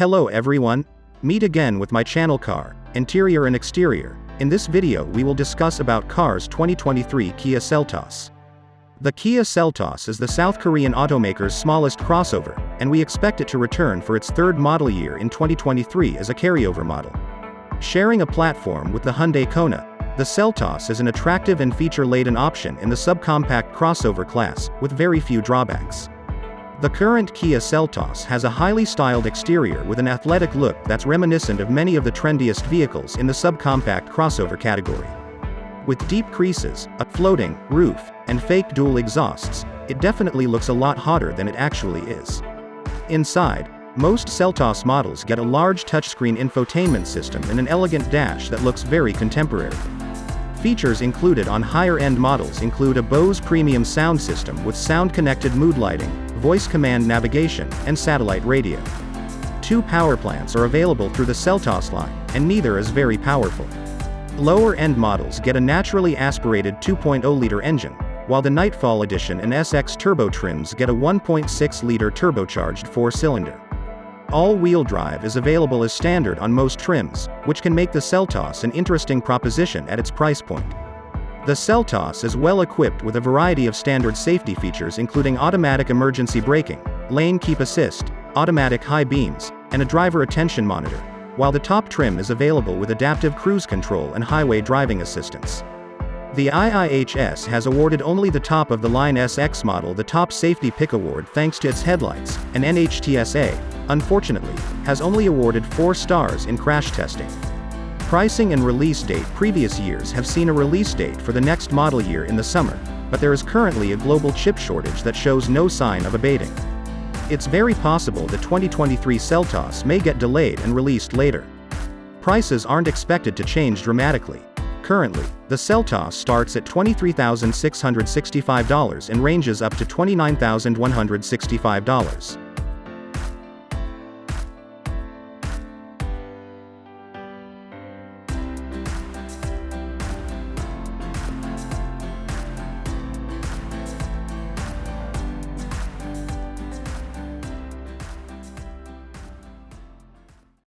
Hello everyone. Meet again with my channel Car, Interior and Exterior. In this video we will discuss about Car's 2023 Kia Seltos. The Kia Seltos is the South Korean automaker's smallest crossover, and we expect it to return for its third model year in 2023 as a carryover model. Sharing a platform with the Hyundai Kona, the Seltos is an attractive and feature-laden option in the subcompact crossover class, with very few drawbacks. The current Kia Seltos has a highly styled exterior with an athletic look that's reminiscent of many of the trendiest vehicles in the subcompact crossover category. With deep creases, a floating roof, and fake dual exhausts, it definitely looks a lot hotter than it actually is. Inside, most Seltos models get a large touchscreen infotainment system and an elegant dash that looks very contemporary. Features included on higher-end models include a Bose premium sound system with sound-connected mood lighting, voice command navigation, and satellite radio. 2 power plants are available through the Seltos line, and neither is very powerful. Lower-end models get a naturally aspirated 2.0-liter engine, while the Nightfall Edition and SX Turbo trims get a 1.6-liter turbocharged 4-cylinder. All-wheel drive is available as standard on most trims, which can make the Seltos an interesting proposition at its price point. The Seltos is well equipped with a variety of standard safety features including automatic emergency braking, lane keep assist, automatic high beams, and a driver attention monitor, while the top trim is available with adaptive cruise control and highway driving assistance. The IIHS has awarded only the top-of-the-line SX model the Top Safety Pick Award thanks to its headlights, and NHTSA, unfortunately, has only awarded 4 stars in crash testing. Pricing and release date. Previous years have seen a release date for the next model year in the summer, but there is currently a global chip shortage that shows no sign of abating. It's very possible the 2023 Seltos may get delayed and released later. Prices aren't expected to change dramatically. Currently, the Seltos starts at $23,665 and ranges up to $29,165.